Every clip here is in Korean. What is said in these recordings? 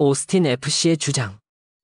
오스틴 FC의 주장.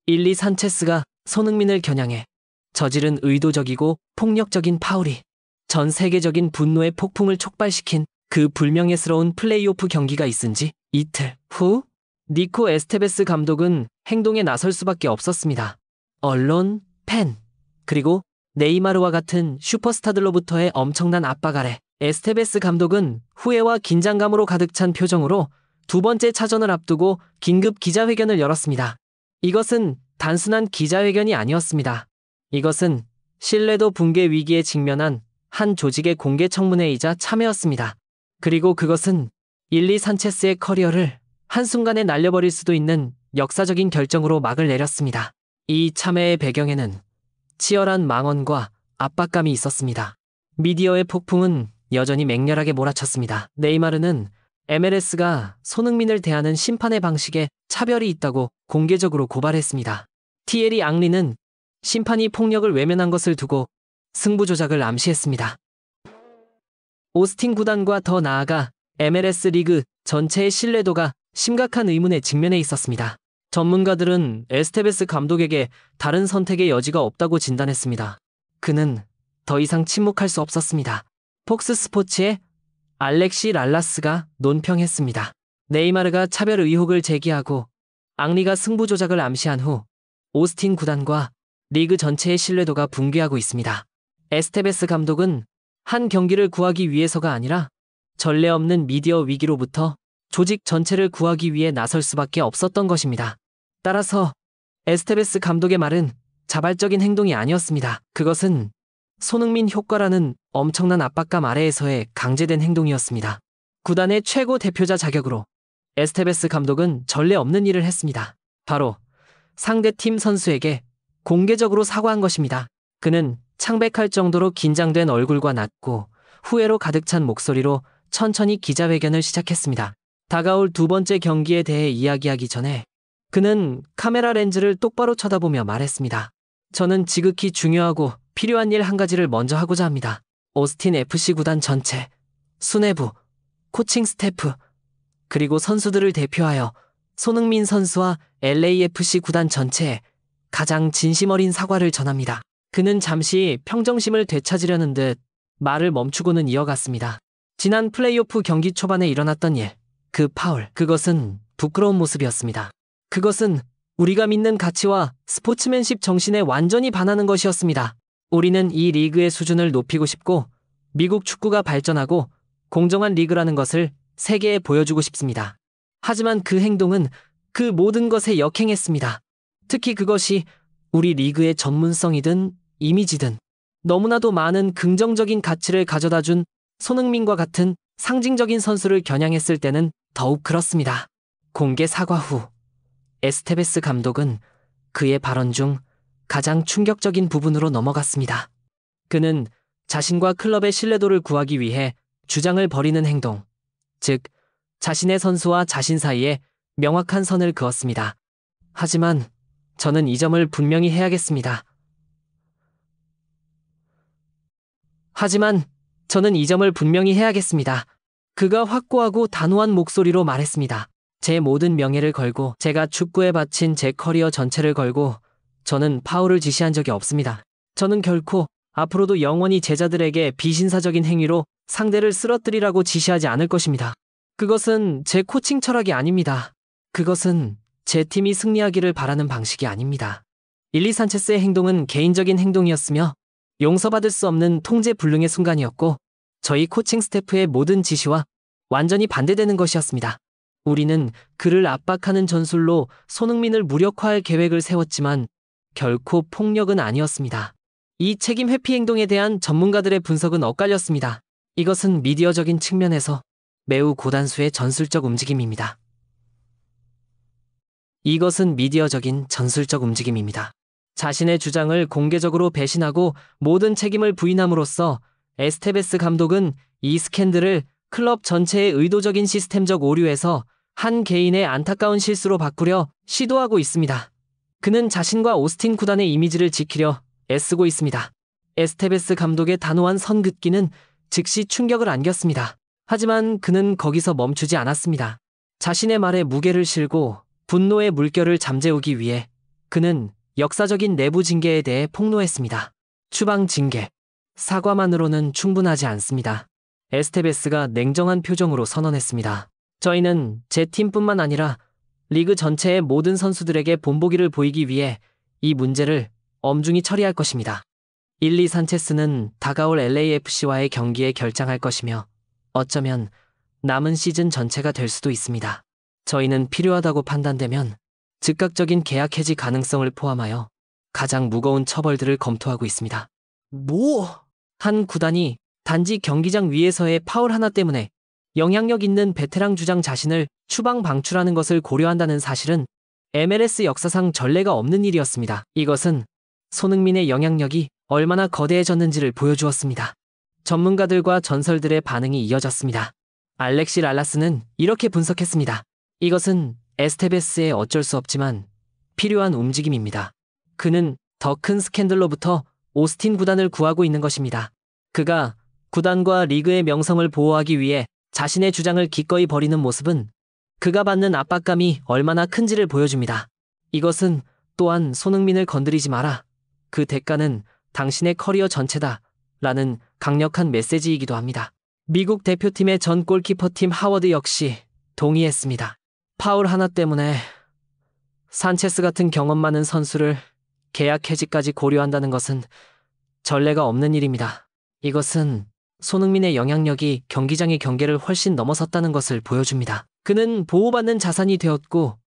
일리 산체스가 손흥민을 겨냥해 저지른 의도적이고 폭력적인 파울이 전 세계적인 분노의 폭풍을 촉발시킨 그 불명예스러운 플레이오프 경기가 있은 지 이틀 후 니코 에스테베스 감독은 행동에 나설 수밖에 없었습니다. 언론, 팬, 그리고 네이마르와 같은 슈퍼스타들로부터의 엄청난 압박 아래 에스테베스 감독은 후회와 긴장감으로 가득 찬 표정으로 두 번째 차전을 앞두고 긴급 기자회견을 열었습니다. 이것은 단순한 기자회견이 아니었습니다. 이것은 신뢰도 붕괴 위기에 직면한 한 조직의 공개 청문회이자 참회였습니다. 그리고 그것은 일리 산체스의 커리어를 한순간에 날려버릴 수도 있는 역사적인 결정으로 막을 내렸습니다. 이 참회의 배경에는 치열한 망언과 압박감이 있었습니다. 미디어의 폭풍은 여전히 맹렬하게 몰아쳤습니다. 네이마르는 MLS가 손흥민을 대하는 심판의 방식에 차별이 있다고 공개적으로 고발했습니다. 티에리 앙리는 심판이 폭력을 외면한 것을 두고 승부 조작을 암시했습니다. 오스틴 구단과 더 나아가 MLS 리그 전체의 신뢰도가 심각한 의문에 직면해 있었습니다. 전문가들은 에스테베스 감독에게 다른 선택의 여지가 없다고 진단했습니다. 그는 더 이상 침묵할 수 없었습니다. 폭스 스포츠의 알렉시 랄라스가 논평했습니다. 네이마르가 차별 의혹을 제기하고 앙리가 승부 조작을 암시한 후 오스틴 구단과 리그 전체의 신뢰도가 붕괴하고 있습니다. 에스테베스 감독은 한 경기를 구하기 위해서가 아니라 전례 없는 미디어 위기로부터 조직 전체를 구하기 위해 나설 수밖에 없었던 것입니다. 따라서 에스테베스 감독의 말은 자발적인 행동이 아니었습니다. 그것은 손흥민 효과라는 엄청난 압박감 아래에서의 강제된 행동이었습니다. 구단의 최고 대표자 자격으로 에스테베스 감독은 전례 없는 일을 했습니다. 바로 상대팀 선수에게 공개적으로 사과한 것입니다. 그는 창백할 정도로 긴장된 얼굴과 낮고 후회로 가득 찬 목소리로 천천히 기자회견을 시작했습니다. 다가올 두 번째 경기에 대해 이야기하기 전에 그는 카메라 렌즈를 똑바로 쳐다보며 말했습니다. 저는 지극히 중요하고 필요한 일 한 가지를 먼저 하고자 합니다. 오스틴 FC 구단 전체, 수뇌부, 코칭 스태프, 그리고 선수들을 대표하여 손흥민 선수와 LAFC 구단 전체에 가장 진심 어린 사과를 전합니다. 그는 잠시 평정심을 되찾으려는 듯 말을 멈추고는 이어갔습니다. 지난 플레이오프 경기 초반에 일어났던 일, 그 파울, 그것은 부끄러운 모습이었습니다. 그것은 우리가 믿는 가치와 스포츠맨십 정신에 완전히 반하는 것이었습니다. 우리는 이 리그의 수준을 높이고 싶고 미국 축구가 발전하고 공정한 리그라는 것을 세계에 보여주고 싶습니다. 하지만 그 행동은 그 모든 것에 역행했습니다. 특히 그것이 우리 리그의 전문성이든 이미지든 너무나도 많은 긍정적인 가치를 가져다준 손흥민과 같은 상징적인 선수를 겨냥했을 때는 더욱 그렇습니다. 공개 사과 후 에스테베스 감독은 그의 발언 중 가장 충격적인 부분으로 넘어갔습니다. 그는 자신과 클럽의 신뢰도를 구하기 위해 주장을 벌이는 행동, 즉 자신의 선수와 자신 사이에 명확한 선을 그었습니다. 하지만 저는 이 점을 분명히 해야겠습니다. 그가 확고하고 단호한 목소리로 말했습니다. 제 모든 명예를 걸고 제가 축구에 바친 제 커리어 전체를 걸고 저는 파울을 지시한 적이 없습니다. 저는 결코 앞으로도 영원히 제자들에게 비신사적인 행위로 상대를 쓰러뜨리라고 지시하지 않을 것입니다. 그것은 제 코칭 철학이 아닙니다. 그것은 제 팀이 승리하기를 바라는 방식이 아닙니다. 일리 산체스의 행동은 개인적인 행동이었으며 용서받을 수 없는 통제 불능의 순간이었고 저희 코칭 스태프의 모든 지시와 완전히 반대되는 것이었습니다. 우리는 그를 압박하는 전술로 손흥민을 무력화할 계획을 세웠지만 결코 폭력은 아니었습니다. 이 책임 회피 행동에 대한 전문가들의 분석은 엇갈렸습니다. 이것은 미디어적인 측면에서 매우 고단수의 전술적 움직임입니다. 자신의 주장을 공개적으로 배신하고 모든 책임을 부인함으로써 에스테베스 감독은 이 스캔들을 클럽 전체의 의도적인 시스템적 오류에서 한 개인의 안타까운 실수로 바꾸려 시도하고 있습니다. 그는 자신과 오스틴 구단의 이미지를 지키려 애쓰고 있습니다. 에스테베스 감독의 단호한 선긋기는 즉시 충격을 안겼습니다. 하지만 그는 거기서 멈추지 않았습니다. 자신의 말에 무게를 실고 분노의 물결을 잠재우기 위해 그는 역사적인 내부 징계에 대해 폭로했습니다. 추방 징계. 사과만으로는 충분하지 않습니다. 에스테베스가 냉정한 표정으로 선언했습니다. 저희는 제 팀뿐만 아니라 리그 전체의 모든 선수들에게 본보기를 보이기 위해 이 문제를 엄중히 처리할 것입니다. 일리 산체스는 다가올 LAFC와의 경기에 결장할 것이며 어쩌면 남은 시즌 전체가 될 수도 있습니다. 저희는 필요하다고 판단되면 즉각적인 계약 해지 가능성을 포함하여 가장 무거운 처벌들을 검토하고 있습니다. 한 구단이 단지 경기장 위에서의 파울 하나 때문에 영향력 있는 베테랑 주장 자신을 추방 방출하는 것을 고려한다는 사실은 MLS 역사상 전례가 없는 일이었습니다. 이것은 손흥민의 영향력이 얼마나 거대해졌는지를 보여주었습니다. 전문가들과 전설들의 반응이 이어졌습니다. 알렉시 랄라스는 이렇게 분석했습니다. 이것은 에스테베스의 어쩔 수 없지만 필요한 움직임입니다. 그는 더 큰 스캔들로부터 오스틴 구단을 구하고 있는 것입니다. 그가 구단과 리그의 명성을 보호하기 위해 자신의 주장을 기꺼이 버리는 모습은 그가 받는 압박감이 얼마나 큰지를 보여줍니다. 이것은 또한 손흥민을 건드리지 마라. 그 대가는 당신의 커리어 전체다. 라는 강력한 메시지이기도 합니다. 미국 대표팀의 전 골키퍼팀 하워드 역시 동의했습니다. 파울 하나 때문에 산체스 같은 경험 많은 선수를 계약 해지까지 고려한다는 것은 전례가 없는 일입니다. 이것은 손흥민의 영향력이 경기장의 경계를 훨씬 넘어섰다는 것을 보여줍니다. 그는 보호받는 자산이 되었고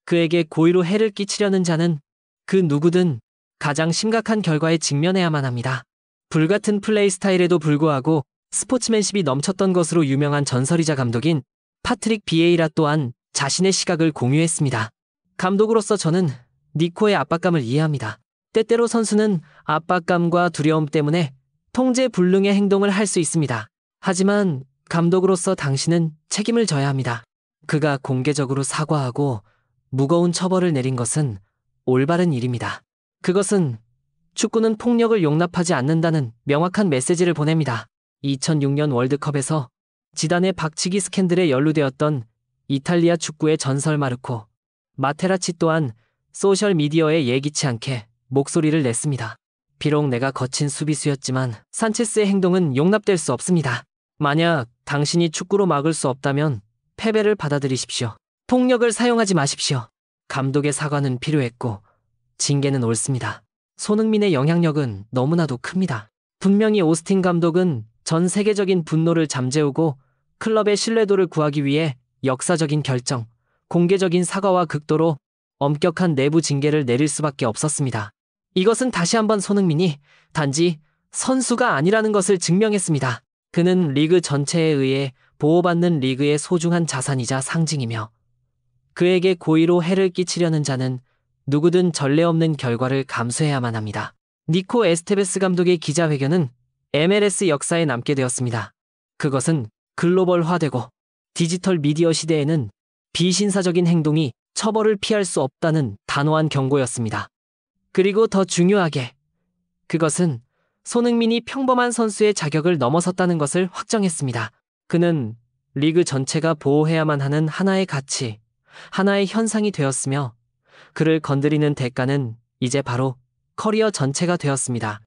그에게 고의로 해를 끼치려는 자는 그 누구든 가장 심각한 결과에 직면해야만 합니다. 불같은 플레이 스타일에도 불구하고 스포츠맨십이 넘쳤던 것으로 유명한 전설이자 감독인 파트릭 비에이라 또한 자신의 시각을 공유했습니다. 감독으로서 저는 니코의 압박감을 이해합니다. 때때로 선수는 압박감과 두려움 때문에 통제 불능의 행동을 할 수 있습니다. 하지만 감독으로서 당신은 책임을 져야 합니다. 그가 공개적으로 사과하고 무거운 처벌을 내린 것은 올바른 일입니다. 그것은 축구는 폭력을 용납하지 않는다는 명확한 메시지를 보냅니다. 2006년 월드컵에서 지단의 박치기 스캔들에 연루되었던 이탈리아 축구의 전설 마르코 마테라치 또한 소셜미디어에 예기치 않게 목소리를 냈습니다. 비록 내가 거친 수비수였지만 산체스의 행동은 용납될 수 없습니다. 만약 당신이 축구로 막을 수 없다면 패배를 받아들이십시오. 폭력을 사용하지 마십시오. 감독의 사과는 필요했고 징계는 옳습니다. 손흥민의 영향력은 너무나도 큽니다. 분명히 오스틴 감독은 전 세계적인 분노를 잠재우고 클럽의 신뢰도를 구하기 위해 역사적인 결정, 공개적인 사과와 극도로 엄격한 내부 징계를 내릴 수밖에 없었습니다. 이것은 다시 한번 손흥민이 단지 선수가 아니라는 것을 증명했습니다. 그는 리그 전체에 의해 보호받는 리그의 소중한 자산이자 상징이며 그에게 고의로 해를 끼치려는 자는 누구든 전례 없는 결과를 감수해야만 합니다. 니코 에스테베스 감독의 기자회견은 MLS 역사에 남게 되었습니다. 그것은 글로벌화되고 디지털 미디어 시대에는 비신사적인 행동이 처벌을 피할 수 없다는 단호한 경고였습니다. 그리고 더 중요하게 그것은 손흥민이 평범한 선수의 자격을 넘어섰다는 것을 확정했습니다. 그는 리그 전체가 보호해야만 하는 하나의 가치, 하나의 현상이 되었으며 그를 건드리는 대가는 이제 바로 커리어 전체가 되었습니다.